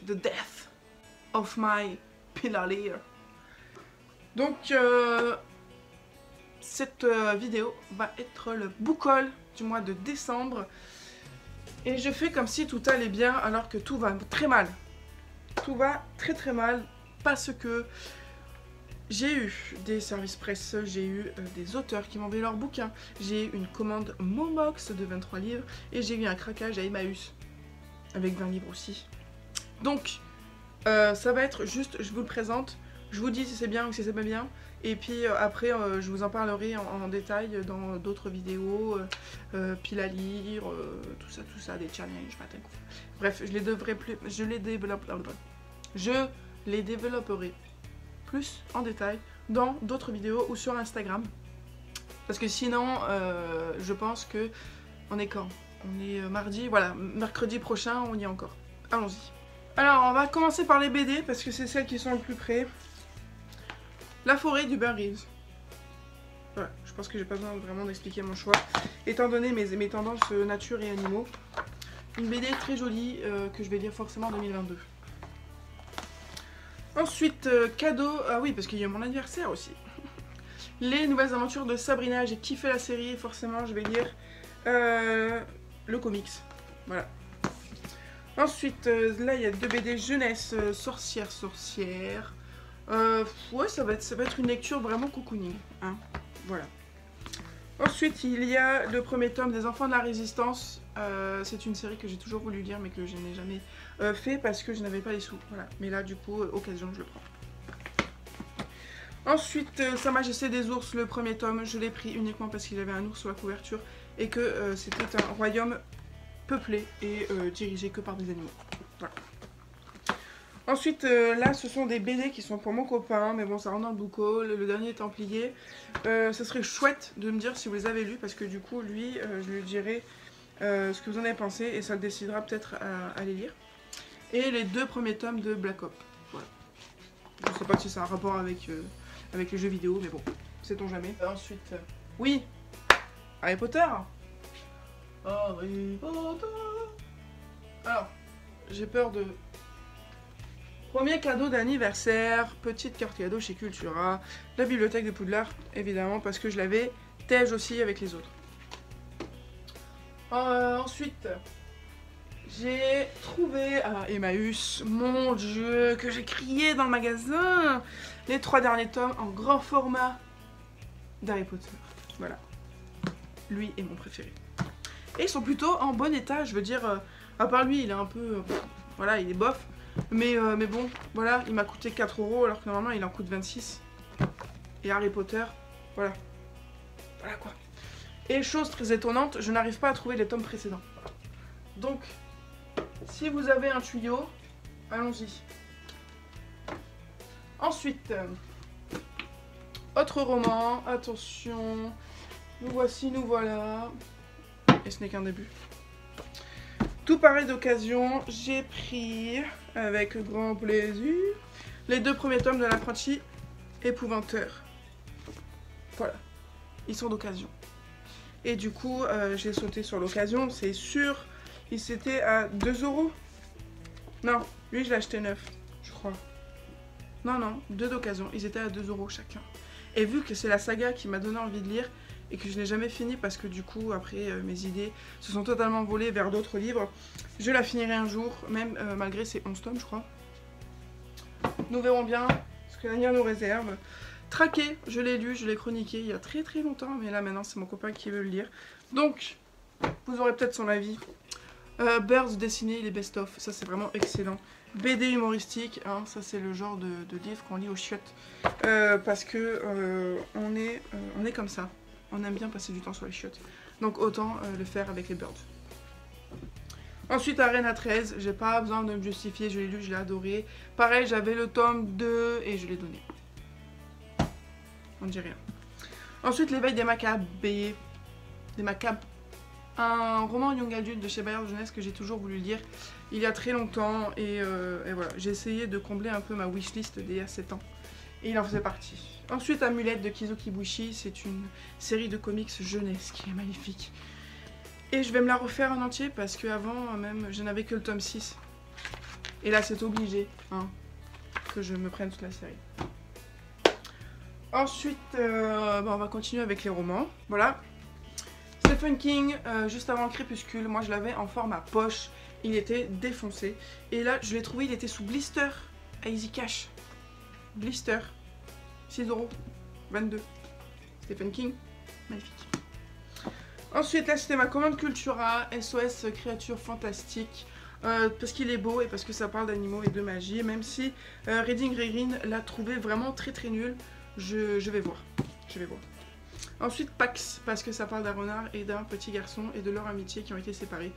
the death of my Pilali. Donc cette vidéo va être le book haul du mois de décembre. Et je fais comme si tout allait bien alors que tout va très mal. Tout va très très mal parce que j'ai eu des services presse, j'ai eu des auteurs qui m'ont envoyé leurs bouquins, j'ai eu une commande Momox de 23 livres et j'ai eu un craquage à Emmaüs avec 20 livres aussi. Donc ça va être juste, je vous le présente, je vous dis si c'est bien ou si c'est pas bien. Et puis après, je vous en parlerai en détail dans d'autres vidéos, pile à lire, tout ça, des challenges, matin. Bref, je les développerai plus en détail dans d'autres vidéos ou sur Instagram. Parce que sinon, je pense que on est quand? On est mardi, voilà, mercredi prochain, on y est encore. Allons-y. Alors, on va commencer par les BD parce que c'est celles qui sont le plus près. La forêt du Burn Reeves. Voilà, je pense que j'ai pas besoin vraiment d'expliquer mon choix, étant donné mes tendances nature et animaux. Une BD très jolie que je vais lire forcément en 2022. Ensuite, cadeau, ah oui, parce qu'il y a mon anniversaire aussi. Les nouvelles aventures de Sabrina, j'ai kiffé la série et forcément je vais lire le comics. Voilà. Ensuite, là il y a 2 BD jeunesse, sorcière. Ouais, ça va être une lecture vraiment cocooning, hein, voilà. Ensuite, il y a le premier tome des Enfants de la Résistance. C'est une série que j'ai toujours voulu lire, mais que je n'ai jamais fait parce que je n'avais pas les sous, voilà. Mais là, du coup, occasion, je le prends. Ensuite, Sa Majesté des Ours, le premier tome, je l'ai pris uniquement parce qu'il avait un ours sur la couverture et que c'était un royaume peuplé et dirigé que par des animaux, voilà. Ensuite, là, ce sont des BD qui sont pour mon copain, mais bon, ça rentre dans le book haul, le dernier est Templier. Ça serait chouette de me dire si vous les avez lus, parce que du coup, lui, je lui dirai ce que vous en avez pensé, et ça le décidera peut-être à les lire. Et les 2 premiers tomes de Black Ops. Voilà. Je ne sais pas si c'est un rapport avec les jeux vidéo, mais bon, sait-on jamais. Ensuite, oui, Harry Potter. Harry Potter. Alors, j'ai peur de... Premier cadeau d'anniversaire, petite carte cadeau chez Cultura, la bibliothèque de Poudlard, évidemment, parce que je l'avais tège aussi avec les autres. Ensuite, j'ai trouvé à Emmaüs, mon dieu, que j'ai crié dans le magasin, les 3 derniers tomes en grand format d'Harry Potter. Voilà, lui est mon préféré. Et ils sont plutôt en bon état, je veux dire, à part lui, il est un peu, voilà, il est bof. Mais bon, voilà, il m'a coûté 4 € alors que normalement il en coûte 26. Et Harry Potter, voilà. Voilà quoi. Et chose très étonnante, je n'arrive pas à trouver les tomes précédents. Donc, si vous avez un tuyau, allons-y. Ensuite, autre roman, attention, nous voici, nous voilà. Et ce n'est qu'un début. Tout paraît d'occasion, j'ai pris avec grand plaisir les 2 premiers tomes de l'apprenti épouvanteur. Voilà, ils sont d'occasion. Et du coup, j'ai sauté sur l'occasion, c'est sûr. Ils étaient à 2 €. Non, lui je l'ai acheté 9, je crois. Non, 2 d'occasion, ils étaient à 2 € chacun. Et vu que c'est la saga qui m'a donné envie de lire, et que je n'ai jamais fini parce que du coup après mes idées se sont totalement volées vers d'autres livres, je la finirai un jour, même malgré ces 11 tomes je crois. Nous verrons bien ce que l'avenir nous réserve. Traqué, je l'ai lu, je l'ai chroniqué il y a très longtemps, mais là maintenant c'est mon copain qui veut le lire. Donc, vous aurez peut-être son avis. Birds dessiné, les best-of, ça c'est vraiment excellent. BD humoristique, hein, ça c'est le genre de livre qu'on lit aux chiottes. Parce que on est comme ça. On aime bien passer du temps sur les chiottes. Donc autant le faire avec les Birds. Ensuite, Arena 13, j'ai pas besoin de me justifier, je l'ai lu, je l'ai adoré. Pareil, j'avais le tome 2 et je l'ai donné. On dit rien. Ensuite, L'éveil des Macabées. Des Macabres. Un roman young adulte de chez Bayard Jeunesse que j'ai toujours voulu lire il y a très longtemps. Et voilà, j'ai essayé de combler un peu ma wishlist d'il y a 7 ans. Et il en faisait partie. Ensuite, Amulette de Kizo Kibuishi, c'est une série de comics jeunesse qui est magnifique. Et je vais me la refaire en entier parce qu'avant même, je n'avais que le tome 6. Et là, c'est obligé hein, que je me prenne toute la série. Ensuite, on va continuer avec les romans. Voilà. Stephen King, juste avant le crépuscule, moi je l'avais en format poche. Il était défoncé. Et là, je l'ai trouvé, il était sous blister à Easy Cash. Blister. 6,22 €. Stephen King, magnifique. Ensuite, là, c'était ma commande Cultura, SOS Créatures Fantastiques. Parce qu'il est beau et parce que ça parle d'animaux et de magie. Même si Reading Rayreen l'a trouvé vraiment très très nul. Je vais voir. Je vais voir. Ensuite, Pax, parce que ça parle d'un renard et d'un petit garçon et de leur amitié qui ont été séparés.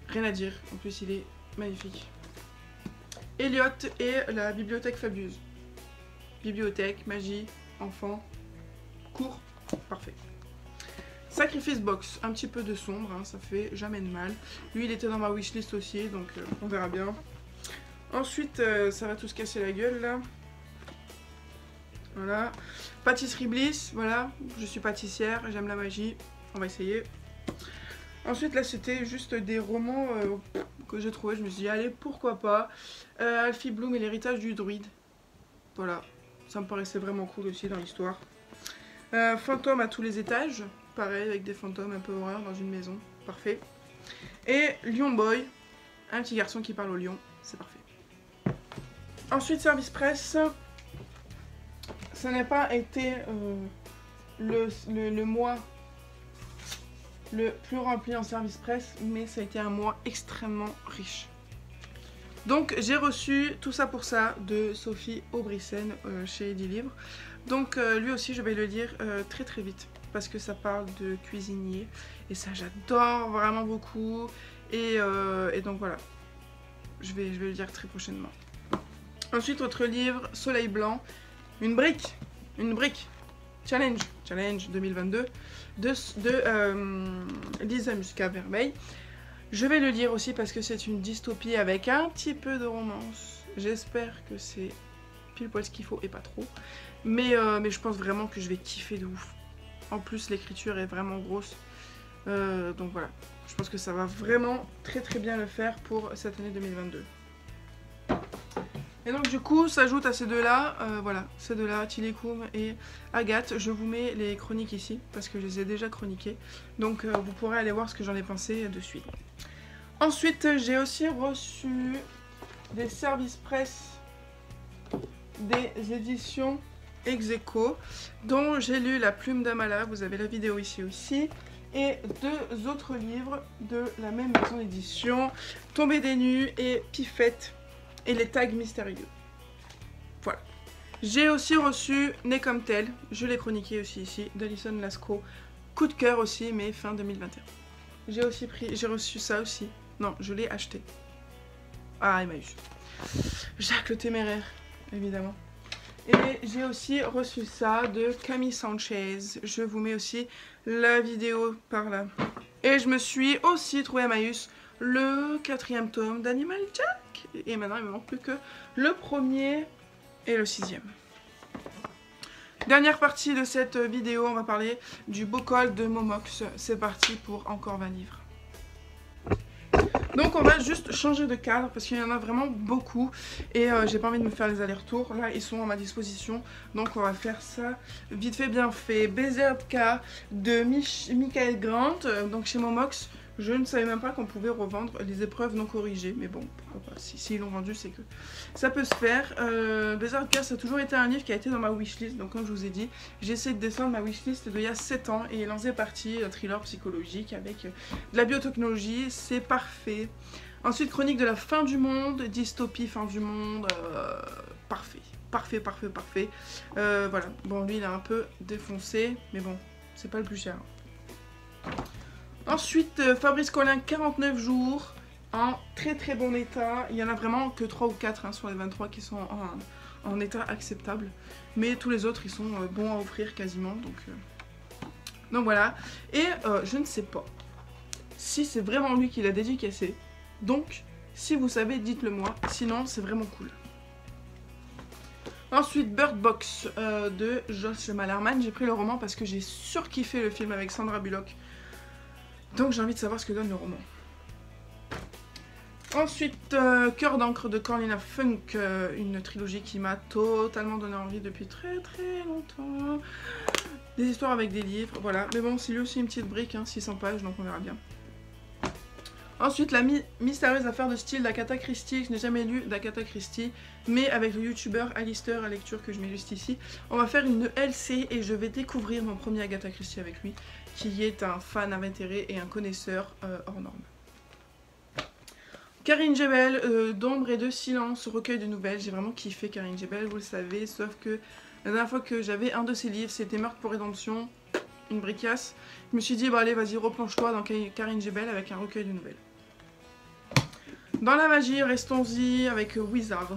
Rien à dire. En plus, il est magnifique. Elliot et la bibliothèque fabuleuse. Bibliothèque, magie, enfant, cours, parfait. Sacrifice Box, un petit peu de sombre, hein, ça fait jamais de mal. Lui, il était dans ma wishlist aussi, donc on verra bien. Ensuite, ça va tout se casser la gueule, là. Voilà. Pâtisserie Bliss, voilà. Je suis pâtissière, j'aime la magie. On va essayer. Ensuite, là, c'était juste des romans que j'ai trouvé. Je me suis dit, allez, pourquoi pas. Alfie Bloom et l'héritage du druide. Voilà. Ça me paraissait vraiment cool aussi dans l'histoire. Fantôme à tous les étages. Pareil, avec des fantômes un peu horreur dans une maison. Parfait. Et Lion Boy. Un petit garçon qui parle au lion. C'est parfait. Ensuite, Service Presse. Ça n'a pas été le mois le plus rempli en service presse, mais ça a été un mois extrêmement riche. Donc j'ai reçu Tout ça pour ça de Sophie Aubrissen chez Eddie Livre. Donc lui aussi je vais le lire très très vite parce que ça parle de cuisinier et ça j'adore vraiment beaucoup et donc voilà, je vais le lire très prochainement. Ensuite autre livre, Soleil Blanc, une brique challenge 2022 de Lisa Muscat-Vermeil. Je vais le lire aussi parce que c'est une dystopie avec un petit peu de romance. J'espère que c'est pile poil ce qu'il faut et pas trop. Mais je pense vraiment que je vais kiffer de ouf. En plus, l'écriture est vraiment grosse. Donc voilà. Je pense que ça va vraiment très très bien le faire pour cette année 2022. Et donc du coup, s'ajoute à ces deux-là, voilà, ces deux-là, Tilikum et Agathe. Je vous mets les chroniques ici, parce que je les ai déjà chroniquées. Donc vous pourrez aller voir ce que j'en ai pensé de suite. Ensuite, j'ai aussi reçu des services presse des éditions Ex-Aequo, dont j'ai lu La Plume d'Amala, vous avez la vidéo ici aussi, et deux autres livres de la même maison d'édition, Tombée des nues et Pifette. Et les tags mystérieux. Voilà. J'ai aussi reçu Né comme tel. Je l'ai chroniqué aussi ici. d'Alison Lascaux. Coup de cœur aussi, mais fin 2021. J'ai reçu ça aussi. Non, je l'ai acheté. Ah, Emmaüs. Jacques le Téméraire, évidemment. Et j'ai aussi reçu ça de Camille Sanchez. Je vous mets aussi la vidéo par là. Et je me suis aussi trouvé à Emmaüs le 4e tome d'Animal Jack. Et maintenant il me manque plus que le 1er et le 6e. Dernière partie de cette vidéo, on va parler du Bocal de Momox. C'est parti pour encore 20 livres. Donc on va juste changer de cadre parce qu'il y en a vraiment beaucoup et j'ai pas envie de me faire les allers-retours. Là ils sont à ma disposition, donc on va faire ça vite fait bien fait. Berserker de Michael Grant, donc chez Momox. Je ne savais même pas qu'on pouvait revendre les épreuves non corrigées, mais bon, pourquoi pas, si ils l'ont vendu, c'est que ça peut se faire. Berserker, ça a toujours été un livre qui a été dans ma wishlist, donc comme je vous ai dit, j'ai essayé de descendre ma wishlist d'il y a 7 ans, et il en faisait partie, un thriller psychologique avec de la biotechnologie, c'est parfait. Ensuite, Chronique de la fin du monde, dystopie fin du monde, parfait. Parfait. Voilà, bon lui il a un peu défoncé, mais bon, c'est pas le plus cher. Ensuite, Fabrice Collin, 49 jours, en très très bon état. Il y en a vraiment que 3 ou 4 hein, sur les 23 qui sont en état acceptable. Mais tous les autres, ils sont bons à offrir quasiment. Donc voilà. Et je ne sais pas si c'est vraiment lui qui l'a dédicacé. Donc, si vous savez, dites-le moi. Sinon, c'est vraiment cool. Ensuite, Bird Box de Josh Malerman. J'ai pris le roman parce que j'ai surkiffé le film avec Sandra Bullock. Donc j'ai envie de savoir ce que donne le roman. Ensuite, Cœur d'encre de Corlina Funk, une trilogie qui m'a totalement donné envie depuis très longtemps. Des histoires avec des livres, voilà. Mais bon, c'est lui aussi une petite brique, hein, 600 pages, donc on verra bien. Ensuite, la mystérieuse affaire de style d'Agatha Christie. Je n'ai jamais lu d'Agatha Christie, mais avec le youtubeur Alistair à lecture que je mets juste ici, on va faire une LC et je vais découvrir mon premier Agatha Christie avec lui, qui est un fan invétéré et un connaisseur hors norme. Karine Jebel, d'ombre et de silence, recueil de nouvelles. J'ai vraiment kiffé Karine Jebel, vous le savez, sauf que la dernière fois que j'avais un de ses livres, c'était Meurtre pour rédemption, une bricasse. Je me suis dit, bah allez, vas-y, replonge-toi dans Karine Jebel avec un recueil de nouvelles. Dans la magie, restons-y avec Wizard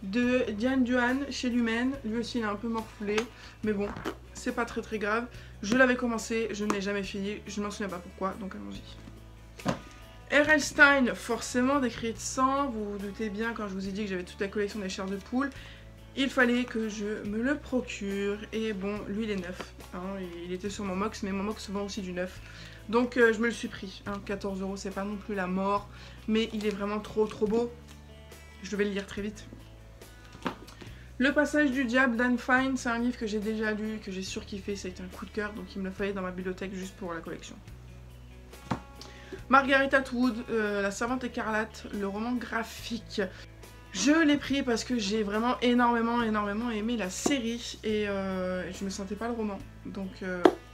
de Diane Duane chez Lumen. Lui aussi, il est un peu morflé, mais bon, c'est pas très grave. Je l'avais commencé, je ne l'ai jamais fini, je ne m'en souviens pas pourquoi, donc allons-y. R.L. Stein, forcément d'écrit de sang, vous vous doutez bien quand je vous ai dit que j'avais toute la collection des chairs de poule. Il fallait que je me le procure, et bon, lui il est neuf, hein, il était sur mon Mox, mais mon Mox vend aussi du neuf. Donc je me le suis pris, hein, 14 €, c'est pas non plus la mort, mais il est vraiment trop beau. Je vais le lire très vite. Le passage du diable d'Anne Fine, c'est un livre que j'ai déjà lu, que j'ai surkiffé, ça a été un coup de cœur, donc il me le fallait dans ma bibliothèque juste pour la collection. Margaret Atwood, La Servante écarlate, le roman graphique. Je l'ai pris parce que j'ai vraiment énormément aimé la série et je me sentais pas le roman. Donc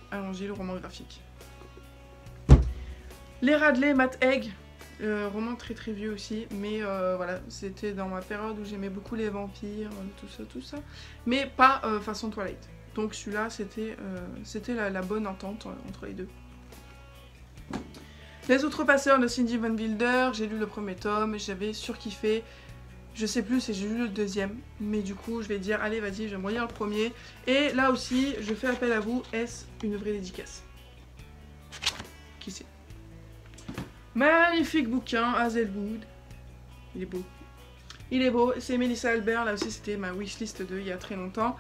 allons-y, le roman graphique. Les Radley, Matt Haig, roman très vieux aussi, mais voilà, c'était dans ma période où j'aimais beaucoup les vampires, tout ça, mais pas façon Twilight. Donc celui-là, c'était la bonne entente entre les deux. Les Outrepasseurs de Cindy Van Wilder, j'ai lu le premier tome, j'avais surkiffé. Je sais plus si j'ai lu le deuxième, mais du coup je vais dire allez vas-y, je vais lire le premier. Et là aussi, je fais appel à vous, est-ce une vraie dédicace? Qui sait? Magnifique bouquin, Hazelwood. Il est beau. Il est beau, c'est Melissa Albert, là aussi c'était ma wishlist de il y a très longtemps.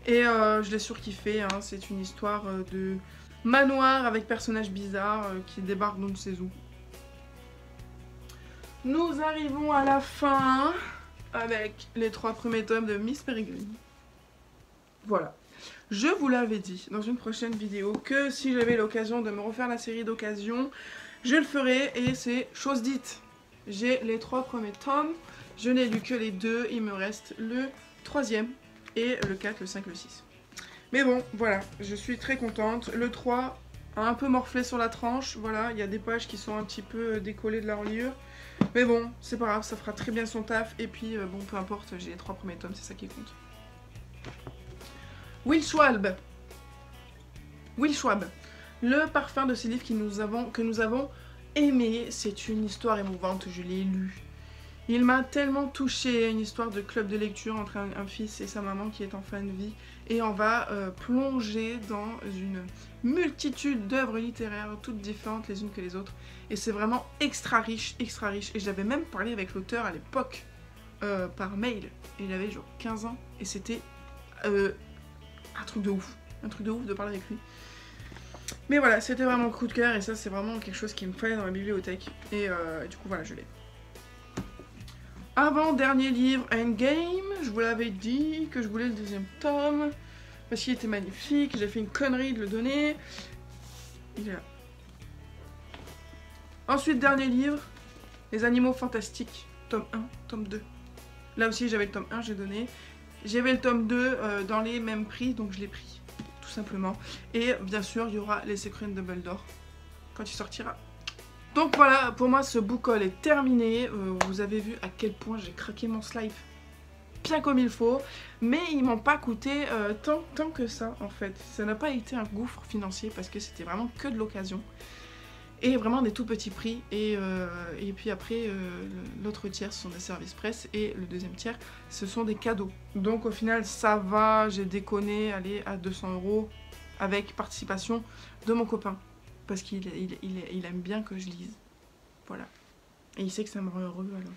Et je l'ai surkiffé, hein. C'est une histoire de manoir avec personnages bizarres qui débarquent d'on ne sait où. Nous arrivons à la fin avec les 3 premiers tomes de Miss Peregrine. Voilà. Je vous l'avais dit dans une prochaine vidéo que si j'avais l'occasion de me refaire la série d'occasion, je le ferai et c'est chose dite. J'ai les 3 premiers tomes, je n'ai lu que les 2, il me reste le 3e et le 4, le 5, le 6. Mais bon, voilà, je suis très contente. Le 3 a un peu morflé sur la tranche, voilà, il y a des pages qui sont un petit peu décollées de la reliure. Mais bon, c'est pas grave, ça fera très bien son taf. Et puis, bon, peu importe, j'ai les 3 premiers tomes, c'est ça qui compte. Will Schwab. Will Schwab. Le parfum de ces livres que nous avons aimé. C'est une histoire émouvante, je l'ai lu. Il m'a tellement touchée, une histoire de club de lecture entre un fils et sa maman qui est en fin de vie. Et on va plonger dans une multitude d'œuvres littéraires, toutes différentes les unes que les autres. Et c'est vraiment extra riche. Et j'avais même parlé avec l'auteur à l'époque, par mail. Et il avait genre 15 ans. Et c'était un truc de ouf. Un truc de ouf de parler avec lui. Mais voilà, c'était vraiment un coup de cœur. Et ça, c'est vraiment quelque chose qui me fallait dans ma bibliothèque. Et du coup, voilà, je l'ai. Avant-dernier livre, Endgame, je vous l'avais dit que je voulais le 2e tome, parce qu'il était magnifique, j'ai fait une connerie de le donner. Il est là. Ensuite, dernier livre, Les Animaux Fantastiques, tome 1, tome 2. Là aussi, j'avais le tome 1, j'ai donné. J'avais le tome 2 dans les mêmes prix, donc je l'ai pris, tout simplement. Et bien sûr, il y aura Les Secrets de Dumbledore, quand il sortira. Donc voilà, pour moi ce book haul est terminé. Vous avez vu à quel point j'ai craqué mon slip bien comme il faut. Mais ils m'ont pas coûté tant que ça en fait. Ça n'a pas été un gouffre financier parce que c'était vraiment que de l'occasion. Et vraiment des tout petits prix. Et puis après, l'autre tiers ce sont des services presse. Et le 2e tiers ce sont des cadeaux. Donc au final ça va, j'ai déconné, aller à 200 € avec participation de mon copain. Parce qu'il aime bien que je lise. Voilà. Et il sait que ça me rend heureux alors.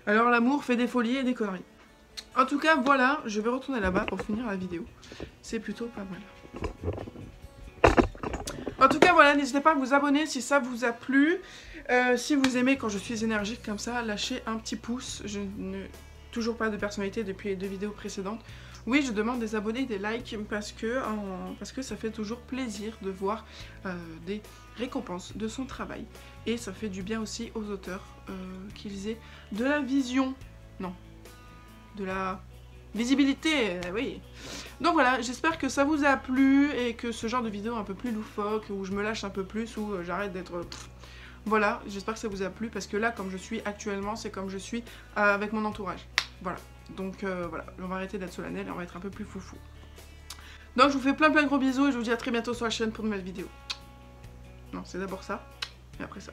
Alors l'amour fait des folies et des conneries. En tout cas, voilà, je vais retourner là-bas pour finir la vidéo. C'est plutôt pas mal. En tout cas, voilà, n'hésitez pas à vous abonner si ça vous a plu. Si vous aimez quand je suis énergique comme ça, lâchez un petit pouce. Je n'ai toujours pas de personnalité depuis les 2 vidéos précédentes. Oui, je demande des abonnés, des likes, parce que ça fait toujours plaisir de voir des récompenses de son travail. Et ça fait du bien aussi aux auteurs qu'ils aient de la vision. Non, de la visibilité, oui. Donc voilà, j'espère que ça vous a plu et que ce genre de vidéo un peu plus loufoque, où je me lâche un peu plus, où j'arrête d'être... Voilà, j'espère que ça vous a plu, parce que là, comme je suis actuellement, c'est comme je suis avec mon entourage. Voilà. Donc voilà, on va arrêter d'être solennel et on va être un peu plus foufou. Donc je vous fais plein de gros bisous et je vous dis à très bientôt sur la chaîne pour de nouvelles vidéos. Non, c'est d'abord ça, et après ça.